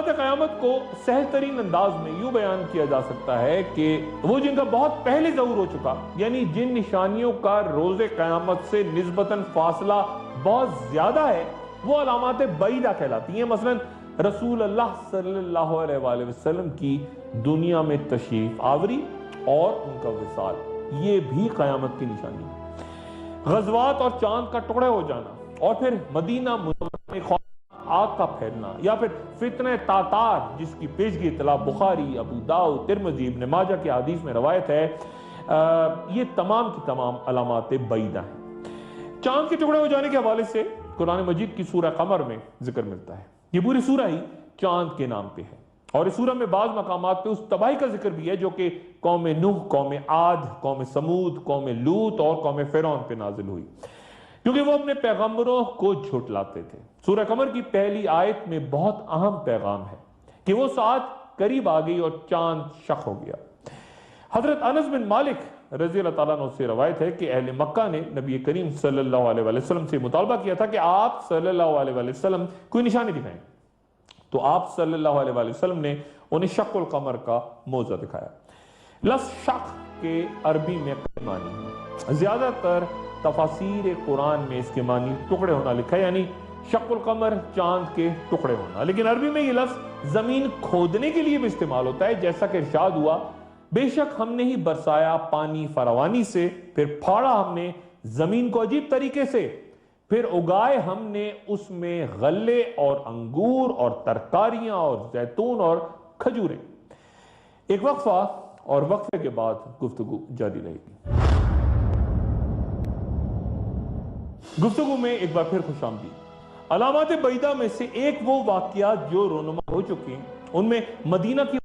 علامات قیامت کو سہل ترین انداز میں یوں بیان کیا جا سکتا ہے کہ وہ جن کا بہت پہلے ظہور ہو چکا، یعنی جن نشانیوں کا روز قیامت سے نسبتاً فاصلہ بہت زیادہ ہے، وہ علامات بعیدہ کہلاتی ہیں۔ مثلا رسول اللہ صلی اللہ علیہ وآلہ وسلم کی دنیا میں تشریف آوری اور ان کا وصال، یہ بھی قیامت کی نشانی ہے۔ غزوات اور چاند کا ٹکڑے ہو جانا، اور پھر مدینہ منورہ میں آگ کا پھیلنا، یا پھر فتنہ تاتار جس کی پیشگی اطلاع بخاری، ابو داؤد، ترمذی، ابن ماجہ کی حدیث میں روایت ہے، یہ تمام کی تمام علامات بعیدہ ہیں۔ چاند کے ٹکڑے ہو جانے کے حوالے سے قرآن مجید کی سورہ قمر میں ذکر ملتا ہے۔ یہ پوری سورہ ہی چاند کے نام پہ ہے، اور اس سورہ میں بعض مقامات پہ اس تباہی کا ذکر بھی ہے جو کہ قوم نوح، قوم عاد، قوم سمود، قوم لوط اور قوم فرعون پہ نازل ہوئی، کیونکہ وہ اپنے پیغمبروں کو جھٹلاتے تھے۔ سورہ قمر کی پہلی آیت میں بہت اہم پیغام ہے کہ وہ ساعت قریب آ گئی اور چاند شق ہو گیا۔ حضرت انس بن مالک رضی اللہ تعالیٰ عنہ سے روایت ہے کہ اہل مکہ نے نبی کریم صلی اللہ علیہ وسلم سے مطالبہ کیا تھا کہ آپ صلی اللہ علیہ وسلم کوئی نشانی دکھائیں، تو آپ صلی اللہ علیہ وسلم نے انہیں شق القمر کا موضع دکھایا۔ لفظ شق کے عربی میں کئی معنی ہیں، زیادہ تر تفاسیر قرآن میں اس کے معنی ٹکڑے ہونا لکھا ہے، یعنی شق القمر چاند کے ٹکڑے ہونا، لیکن عربی میں یہ لفظ زمین کھودنے کے لیے بھی استعمال ہوتا ہے، جیسا کہ ارشاد ہوا، بے شک ہم نے ہی برسایا پانی فراوانی سے، پھر پھاڑا ہم نے زمین کو عجیب طریقے سے، پھر اگائے ہم نے اس میں غلے اور انگور اور ترکاریاں اور زیتون اور کھجوریں۔ ایک وقفہ اور وقفے کے بعد گفتگو جاری رہے گی۔ گفتگو میں ایک بار پھر خوش آمدید۔ علامات بعیدہ میں سے ایک وہ واقعات جو رونما ہو چکی ہیں، ان میں مدینہ کی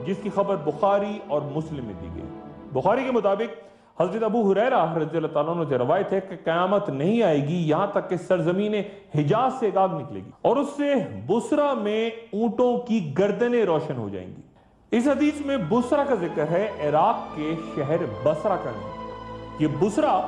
جس کی خبر بخاری اور مسلم میں دی گئی۔ بخاری کے مطابق حضرت ابو ہریرہ رضی اللہ تعالیٰ عنہ سے روایت ہے کہ قیامت نہیں آئے گی یہاں تک کہ سرزمین حجاز سے ایک آگ نکلے گی اور اس سے بصرہ میں اونٹوں کی گردنیں روشن ہو جائیں گی۔ اس حدیث میں بصرہ کا ذکر ہے، عراق کے شہر بصرہ کا نہیں۔ یہ بصرہ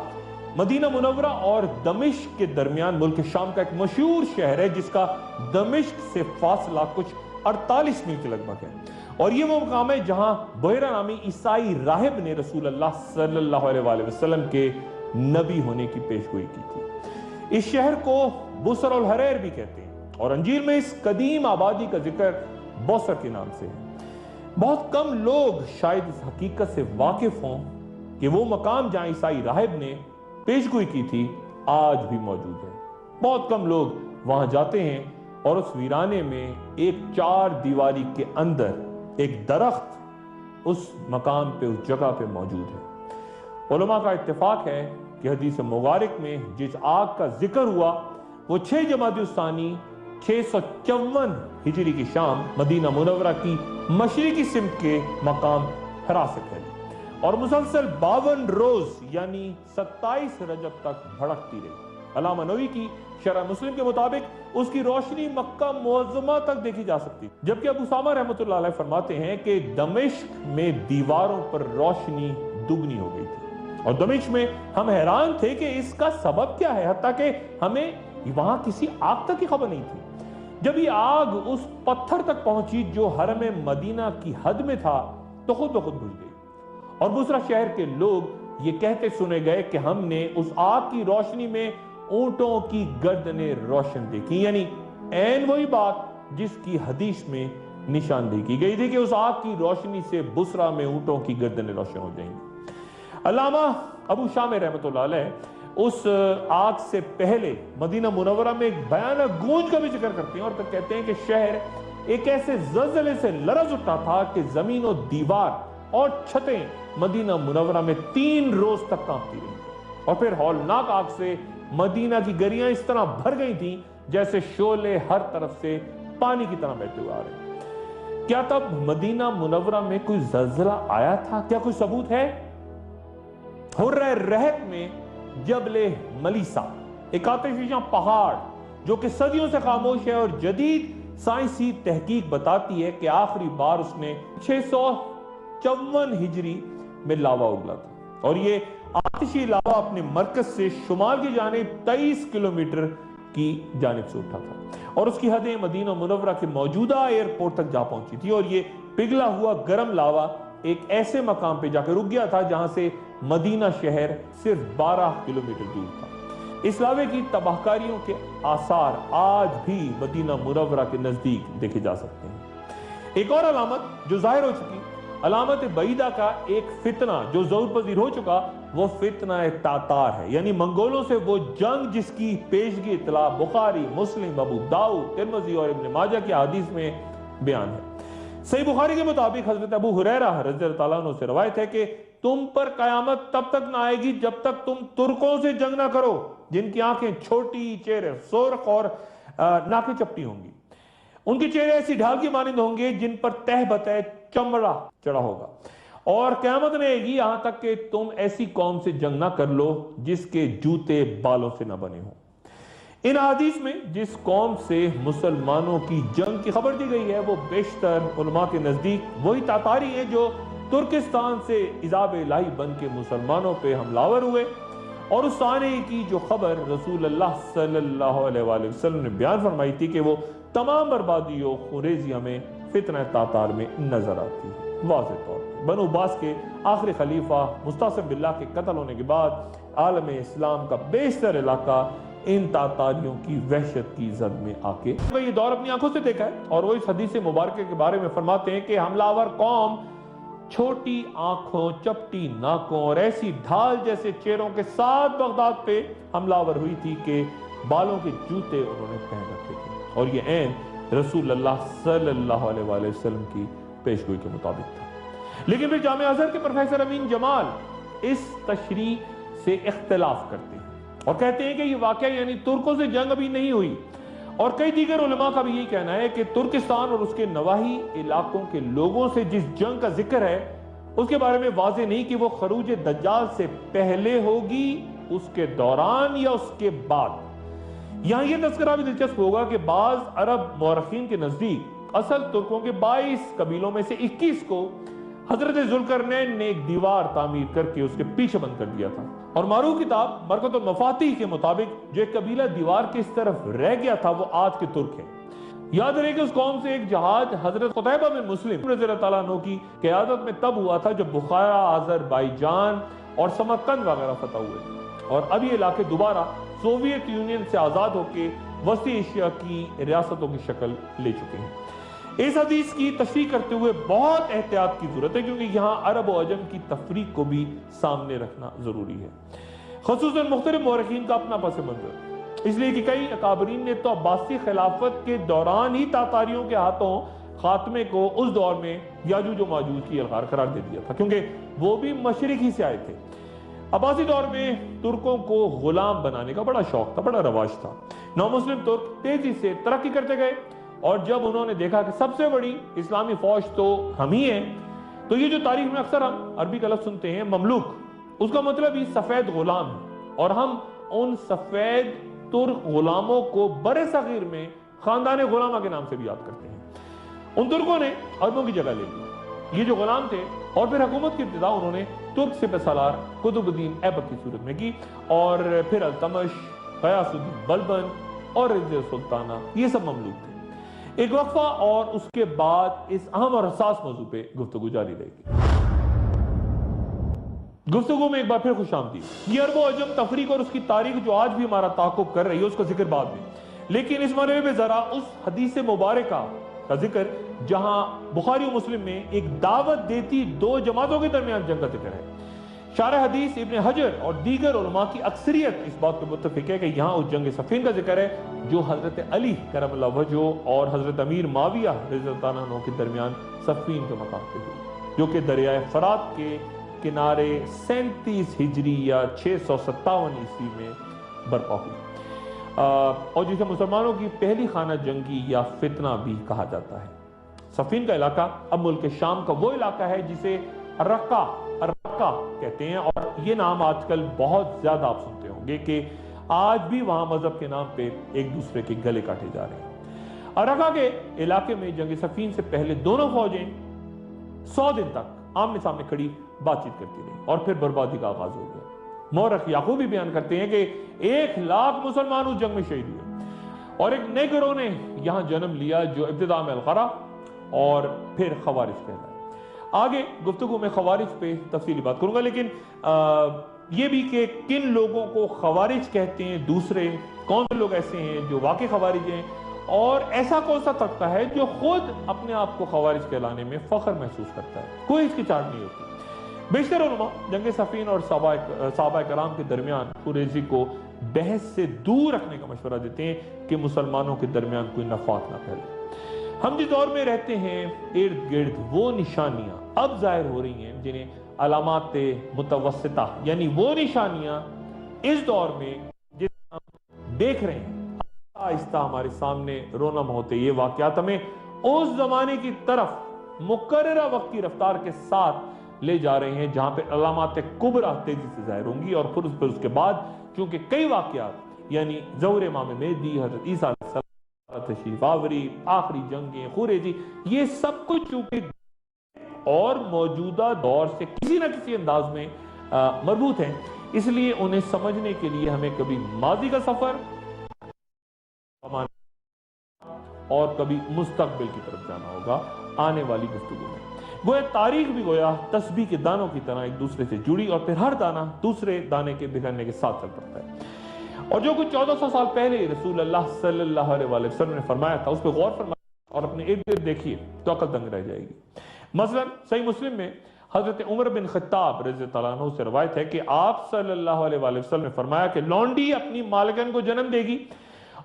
مدینہ منورہ اور دمشق کے درمیان ملک شام کا ایک مشہور شہر ہے، جس کا دمشق سے فاصلہ کچھ 48 میل کے لگ بھگ ہے، اور یہ وہ مقام ہے جہاں بحیرہ نامی عیسائی راہب نے رسول اللہ صلی اللہ علیہ وآلہ وسلم کے نبی ہونے کی پیشگوئی کی تھی۔ اس شہر کو بصر الحریر بھی کہتے ہیں، اور انجیل میں اس قدیم آبادی کا ذکر بصر کے نام سے ہے۔ بہت کم لوگ شاید اس حقیقت سے واقف ہوں کہ وہ مقام جہاں عیسائی راہب نے پیشگوئی کی تھی آج بھی موجود ہے۔ بہت کم لوگ وہاں جاتے ہیں، اور اس ویرانے میں ایک 4 دیواری کے اندر ایک درخت اس مقام پہ، اس جگہ پہ موجود ہے۔ علماء کا اتفاق ہے کہ حدیث مبارک میں جس آگ کا ذکر ہوا وہ 6 جمادی الثانی 654 ہجری کی شام مدینہ منورہ کی مشرقی سمت کے مقام حرا سے پھیلی اور مسلسل 52 روز یعنی 27 رجب تک بھڑکتی رہی۔ علامہ نووی کی شرح مسلم کے مطابق اس کی روشنی مکہ معظمہ تک دیکھی جا سکتی، جبکہ ابو اسامہ رحمۃ اللہ علیہ فرماتے ہیں کہ دمشق میں دیواروں پر روشنی دگنی ہو گئی تھی، اور دمشق میں ہم حیران تھے کہ اس کا سبب کیا ہے، حتیٰ کہ ہمیں وہاں کسی آگ تک کی خبر نہیں تھی۔ جب یہ آگ اس پتھر تک پہنچی جو حرم مدینہ کی حد میں تھا تو خود بخود بجھ گئی، اور بصرہ شہر کے لوگ یہ کہتے سنے گئے کہ ہم نے اس آگ کی روشنی میں اونٹوں کی گردنیں روشن دیکھی، یعنی عین وہی بات جس کی حدیث میں نشاندہی کی گئی تھی کہ اس آگ کی روشنی سے بصرہ میں اونٹوں کی گردنیں روشن ہو جائیں گی۔ علامہ ابو شامہ رحمۃ اللہ علیہ اس آگ سے پہلے مدینہ منورہ میں ایک بھیانک گونج کا بھی ذکر کرتے ہیں، اور پھر کہتے ہیں کہ شہر ایک ایسے زلزلے سے لرز اٹھا تھا کہ زمین و دیوار اور چھتیں مدینہ منورہ میں 3 روز تک کانپتی رہیں، اور پھر ہولناک آگ سے مدینہ کی گلیاں اس طرح بھر گئی تھیں جیسے شعلے ہر طرف سے پانی کی طرح بہتے ہوئے آ رہے۔ کیا تب مدینہ منورہ میں کوئی زلزلہ آیا تھا؟ کیا کوئی ثبوت ہے؟ حرہ رہت میں جبل ملیسا، ایک آتش فشاں پہاڑ جو کہ صدیوں سے خاموش ہے، اور جدید سائنسی تحقیق بتاتی ہے کہ آخری بار اس نے 654 ہجری میں لاوا اگلا تھا، اور یہ آتشی لاوا اپنے مرکز سے شمال کی جانب 23 کلومیٹر کی جانب سے اٹھا تھا، اور اس کی حدیں مدینہ منورہ کے موجودہ ایئرپورٹ تک جا پہنچی تھی، اور یہ پگھلا ہوا گرم لاوا ایک ایسے مقام پہ جا کے رک گیا تھا جہاں سے مدینہ شہر صرف 12 کلومیٹر دور تھا۔ اس لاوے کی تباہ کاریوں کے آثار آج بھی مدینہ منورہ کے نزدیک دیکھے جا سکتے ہیں۔ ایک اور علامت جو ظاہر ہو چکی، علامت بعیدہ کا ایک فتنہ جو ظہور پذیر ہو چکا، وہ فتنہ تاتار ہے، یعنی منگولوں سے وہ جنگ جس کی پیشگی اطلاع بخاری، مسلم، ابو داؤد، ترمذی اور ابن ماجہ کی حدیث میں بیان ہے۔ صحیح بخاری کے مطابق حضرت ابو ہریرہ رضی اللہ تعالیٰ عنہ سے روایت ہے کہ تم پر قیامت تب تک نہ آئے گی جب تک تم ترکوں سے جنگ نہ کرو جن کی آنکھیں چھوٹی، چہرے سرخ اور ناکیں چپٹی ہوں گی۔ ان کے چہرے ایسی ڈھال کی مانند ہوں گے جن پر تہ بتہ چمڑا چڑھا ہوگا، اور قیامت نہیں آئے گی یہاں تک کہ تم ایسی قوم سے جنگ نہ کر لو جس کے جوتے بالوں سے نہ بنے ہوں۔ ان حدیث میں جس قوم سے مسلمانوں کی جنگ کی خبر دی گئی ہے وہ بیشتر علماء کے نزدیک وہی تاتاری ہیں جو ترکستان سے عذاب الہی بن کے مسلمانوں پہ حملہ آور ہوئے، اور اس آنے کی جو خبر رسول اللہ صلی اللہ علیہ وآلہ وسلم نے بیان فرمائی تھی کہ وہ تمام بربادی و خونریزی ہمیں فتنہ تاتار میں نظر آتی ہے۔ واضح طور پر بنو عباس کے آخری خلیفہ مستعصم باللہ کے قتل ہونے کے بعد عالم اسلام کا بیشتر علاقہ ان تاتاریوں کی وحشت کی زد میں آ کے یہ دور اپنی آنکھوں سے دیکھا ہے، اور وہ اس حدیث مبارکہ کے بارے میں فرماتے ہیں کہ حملہ آور قوم چھوٹی آنکھوں، چپٹی ناکوں اور ایسی ڈھال جیسے چہروں کے ساتھ بغداد پہ حملہ آور ہوئی تھی کہ بالوں کے جوتے انہوں نے پہن رکھے تھے، اور یہ عین رسول اللہ صلی اللہ علیہ وآلہ وسلم کی پیشگوئی کے مطابق تھا۔ لیکن پھر جامعہ ازہر کے پروفیسر امین جمال اس تشریح سے اختلاف کرتے ہیں اور کہتے ہیں کہ یہ واقعہ یعنی ترکوں سے جنگ ابھی نہیں ہوئی، اور کئی دیگر علماء کا بھی یہی کہنا ہے کہ ترکستان اور اس کے نواحی علاقوں کے لوگوں سے جس جنگ کا ذکر ہے اس کے بارے میں واضح نہیں کہ وہ خروج دجال سے پہلے ہوگی، اس کے دوران یا اس کے بعد۔ یہاں یہ تذکرہ بھی دلچسپ ہوگا کہ بعض عرب مورخین کے نزدیک اصل ترکوں کے 22 قبیلوں میں سے 21 کو حضرت ذوالقرنین نے ایک دیوار تعمیر کر کے اس کے پیچھے بند کر دیا تھا، اور معروف کتاب مرکت المفاتیح کے مطابق جو ایک قبیلہ دیوار کے اس طرف رہ گیا تھا وہ آج کے ترک ہیں۔ یاد رہے کہ اس قوم سے ایک جہاد حضرت قتیبہ بن مسلم رضی اللہ تعالیٰ عنہ کی قیادت میں تب ہوا تھا جب بخارا، آذربائیجان اور سمرقند وغیرہ فتح ہوئے، اور اب یہ علاقے دوبارہ سوویت یونین سے آزاد ہو کے وسطی ایشیا کی ریاستوں کی شکل لے چکے ہیں۔ اس حدیث کی تشریح کرتے ہوئے بہت احتیاط کی ضرورت ہے کیونکہ یہاں عرب و عجم کی تفریق کو بھی سامنے رکھنا ضروری ہے، خصوصاً مختلف مورخین کا اپنا پس منظر، اس لیے کہ کئی اکابرین نے تو عباسی خلافت کے دوران ہی تاتاریوں کے ہاتھوں خاتمے کو اس دور میں یاجوج و ماجوج کی الغار قرار دے دیا تھا، کیونکہ وہ بھی مشرق ہی سے آئے تھے۔ عباسی دور میں ترکوں کو غلام بنانے کا بڑا شوق تھا، بڑا رواج تھا۔ نو مسلم ترک تیزی سے ترقی کرتے گئے، اور جب انہوں نے دیکھا کہ سب سے بڑی اسلامی فوج تو ہم ہی ہیں، تو یہ جو تاریخ میں اکثر ہم عربی کا لفظ سنتے ہیں مملوک، اس کا مطلب ہی سفید غلام ہے، اور ہم ان سفید ترک غلاموں کو برِ صغیر میں خاندان غلامہ کے نام سے بھی یاد کرتے ہیں۔ ان ترکوں نے عربوں کی جگہ لے لی، یہ جو غلام تھے، اور پھر حکومت کی ابتدا انہوں نے ترک سپہ سالار قطب الدین ایبک کی صورت میں کی، اور پھر التمش، غیاث الدین بلبن اور رضیہ سلطانہ، یہ سب مملوک تھے۔ ایک وقفہ اور اس کے بعد اس اہم اور حساس موضوع پہ گفتگو جاری رہے گی۔ گفتگو میں ایک بار پھر خوش آمدید۔ یہ عرب و عجم تفریق اور اس کی تاریخ جو آج بھی ہمارا تعاقب کر رہی ہے اس کا ذکر بعد میں، لیکن اس مرحلے میں ذرا اس حدیث مبارکہ کا ذکر جہاں بخاری و مسلم میں ایک دعوت دیتی دو جماعتوں کے درمیان جنگ کا ذکر ہے۔ شارح حدیث ابن حجر اور دیگر علماء کی اکثریت اس بات پہ متفق ہے کہ یہاں اس جنگ صفین کا ذکر ہے جو حضرت علی کرم اللہ وجہہ اور حضرت امیر معاویہ رضی اللہ عنہ کے درمیان صفین کے مقام پہ ہوئی، جو کہ دریائے فرات کے کنارے 37 ہجری یا 657 عیسوی میں برپا ہوئی، اور جسے مسلمانوں کی پہلی خانہ جنگی یا فتنہ بھی کہا جاتا ہے۔ صفین کا علاقہ اب ملک شام کا وہ علاقہ ہے جسے رقہ کہتے ہیں، اور یہ نام آج کل بہت زیادہ آپ سنتے ہوں گے کہ آج بھی وہاں مذہب کے نام پہ ایک دوسرے کے گلے کاٹے جا رہے ہیں۔ رقہ کے علاقے میں جنگ صفین سے پہلے دونوں فوجیں 100 دن تک آمنے سامنے کھڑی بات چیت کرتی رہی، اور پھر بربادی کا آغاز ہو گیا۔ مورخ یعقوبی بیان کرتے ہیں کہ 1 لاکھ مسلمان اس جنگ میں شہید ہوئے، اور ایک نئے گروہ نے یہاں جنم لیا جو ابتدا میں القرا اور پھر خوارج کہلایا۔ آگے گفتگو میں خوارج پہ تفصیلی بات کروں گا، لیکن یہ بھی کہ کن لوگوں کو خوارج کہتے ہیں، دوسرے کون سے لوگ ایسے ہیں جو واقعی خوارج ہیں، اور ایسا کون سا طبقہ ہے جو خود اپنے آپ کو خوارج کہلانے میں فخر محسوس کرتا ہے، کوئی ہچکچاہٹ نہیں ہوتی۔ بیشتر علماء جنگ صفین اور صحابہ کرام کے درمیان خونریزی کو بحث سے دور رکھنے کا مشورہ دیتے ہیں کہ مسلمانوں کے درمیان کوئی نفاق نہ پھیلے۔ ہم جس دور میں رہتے ہیں ارد گرد وہ نشانیاں اب ظاہر ہو رہی ہیں جنہیں علامات متوسطہ، یعنی وہ نشانیاں اس دور میں جس ہم دیکھ رہے ہیں آہستہ ہمارے سامنے رونما ہوتے، یہ واقعات ہمیں اس زمانے کی طرف مقررہ وقت کی رفتار کے ساتھ لے جا رہے ہیں جہاں پہ علامات کبریٰ تیزی سے ظاہر ہوں گی، اور پھر اس کے بعد چونکہ کئی واقعات یعنی ظہور امام مہدی، حضرت عیسیٰ علیہ السلام، تشریف آوری، آخری جنگیں، خونریزی، یہ سب کچھ چونکہ اور موجودہ دور سے کسی نہ کسی انداز میں مربوط ہیں، اس لیے انہیں سمجھنے کے لیے ہمیں کبھی ماضی کا سفر اور کبھی مستقبل کی طرف جانا ہوگا آنے والی گفتگو میں۔ گویا تاریخ بھی گویا تسبیح کے دانوں کی طرح ایک دوسرے سے جڑی، اور پھر ہر دانہ دوسرے دانے کے بگڑنے کے ساتھ چل پڑتا ہے، اور جو کچھ 1400 سال پہلے رسول اللہ صلی اللہ علیہ وسلم نے فرمایا تھا اس پہ غور فرمائیں اور اپنے ارد گرد دیکھیے تو عقل دنگ رہ جائے گی۔ مثلا صحیح مسلم میں حضرت عمر بن خطاب رضی اللہ عنہ سے روایت ہے کہ آپ صلی اللہ علیہ وسلم نے فرمایا کہ لونڈی اپنی مالکن کو جنم دے گی،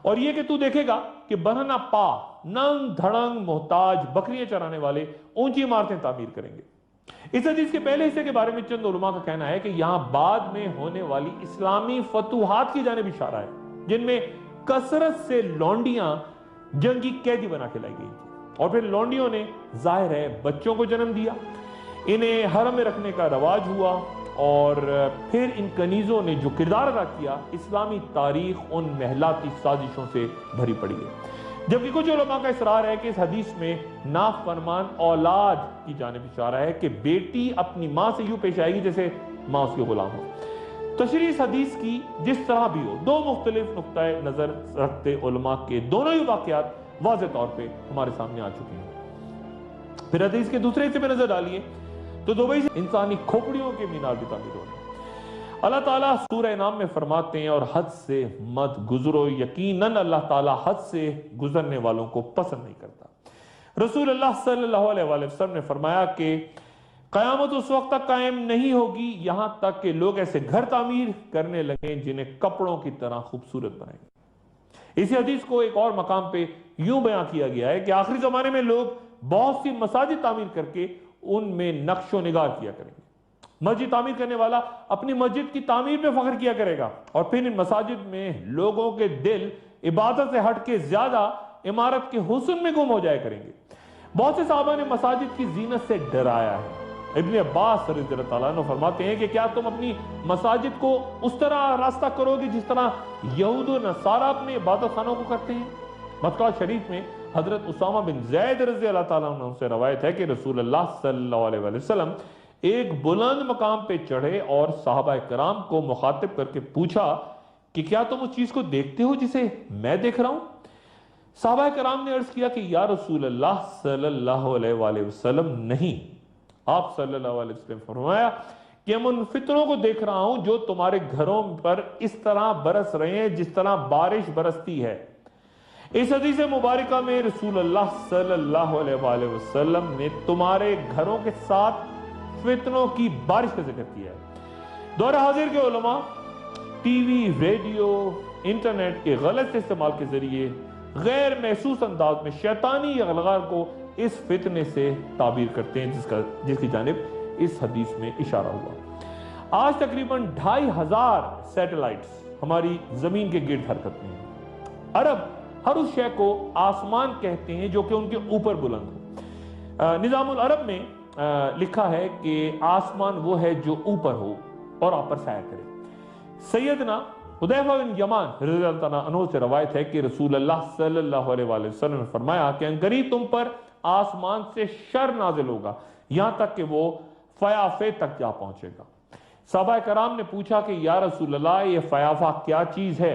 اور یہ کہ تو دیکھے گا کہ برہنہ پا، ننگ دھڑنگ محتاج بکریاں چرانے والے اونچی عمارتیں تعمیر کریں گے۔ اس حدیث کے پہلے حصے کے بارے میں چند علماء کا کہنا ہے کہ یہاں بعد میں ہونے والی اسلامی فتوحات کی جانب اشارہ ہے جن میں کثرت سے لونڈیاں جنگی قیدی بنا کے لائی گئی تھی، اور پھر لونڈیوں نے ظاہر ہے بچوں کو جنم دیا، انہیں حرم میں رکھنے کا رواج ہوا، اور پھر ان کنیزوں نے جو کردار ادا کیا، اسلامی تاریخ ان محلاتی سازشوں سے بھری پڑی ہے۔ جبکہ کچھ علماء کا اصرار ہے کہ اس حدیث میں نافرمان اولاد کی جانب اشارہ ہے کہ بیٹی اپنی ماں سے یوں پیش آئے گی جیسے ماں اس کے غلام ہو۔ تشریح اس حدیث کی جس طرح بھی ہو، دو مختلف نقطۂ نظر رکھتے علماء کے دونوں ہی واقعات واضح طور پہ ہمارے سامنے آ چکے ہیں۔ پھر حدیث کے دوسرے حصے پہ نظر ڈالیے تو دبئی سے انسانی کھوپڑیوں کے مینار بھی تعمیر ہو رہے ہیں۔ اللہ تعالیٰ سورہ انعام میں فرماتے ہیں اور حد سے مت گزرو، یقیناً اللہ تعالیٰ حد سے گزرنے والوں کو پسند نہیں کرتا۔ رسول اللہ صلی اللہ علیہ وسلم نے فرمایا کہ قیامت اس وقت تک قائم نہیں ہوگی یہاں تک کہ لوگ ایسے گھر تعمیر کرنے لگیں جنہیں کپڑوں کی طرح خوبصورت بنائیں گے۔ اسی حدیث کو ایک اور مقام پہ یوں بیان کیا گیا ہے کہ آخری زمانے میں لوگ بہت سی مساجد تعمیر کر کے ان میں نقش و نگار کیا کریں گے۔ مسجد تعمیر کرنے والا اپنی مسجد کی تعمیر میں فخر کیا کرے گا، اور پھر ان مساجد میں لوگوں کے دل عبادت سے ہٹ کے زیادہ عمارت کے حسن میں گم ہو جائے کریں گے۔ بہت سے صحابہ نے مساجد کی زینت سے ڈرایا ہے۔ ابن عباس رضی اللہ عنہ فرماتے ہیں کہ کیا تم اپنی مساجد کو اس طرح راستہ کرو گے جس طرح یہود و نصارہ اپنے عبادت خانوں کو کرتے ہیں؟ مکہ شریف میں حضرت اسامہ بن زید رضی اللہ تعالیٰ عنہ سے روایت ہے کہ رسول اللہ صلی اللہ علیہ وسلم ایک بلند مقام پہ چڑھے اور صحابہ کرام کو مخاطب کر کے پوچھا کہ کیا تم اس چیز کو دیکھتے ہو جسے میں دیکھ رہا ہوں؟ صحابہ کرام نے عرض کیا کہ یا رسول اللہ صلی اللہ علیہ وسلم نہیں۔ آپ صلی اللہ علیہ وسلم فرمایا کہ میں ان فتنوں کو دیکھ رہا ہوں جو تمہارے گھروں پر اس طرح برس رہے ہیں جس طرح بارش برستی ہے۔ اس حدیث مبارکہ میں رسول اللہ صلی اللہ علیہ وسلم نے تمہارے گھروں کے ساتھ فتنوں کی بارش کا ذکر کیا ہے۔ دور حاضر کے علماء ٹی وی، ریڈیو، انٹرنیٹ کے غلط استعمال کے ذریعے غیر محسوس انداز میں شیطانی اغلغار کو اس فتنے سے تعبیر کرتے ہیں جس کی جانب اس حدیث میں اشارہ ہوا۔ آج تقریباً 2500 سیٹلائٹس ہماری زمین کے گرد حرکت میں ہیں۔ عرب ہر اس شے کو آسمان کہتے ہیں جو کہ ان کے اوپر بلند ہو۔ نظام العرب میں لکھا ہے کہ آسمان وہ ہے جو اوپر ہو اور آپ پر سایہ کرے۔ سیدنا حذیفہ بن یمان رضی اللہ عنہ سے روایت ہے کہ رسول اللہ صلی اللہ علیہ وسلم نے فرمایا کہ عنقریب تم پر آسمان سے شر نازل ہوگا یہاں تک کہ وہ فیافے تک جا پہنچے گا۔ صحابہ کرام نے پوچھا کہ یا رسول اللہ یہ فیافہ کیا چیز ہے؟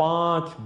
5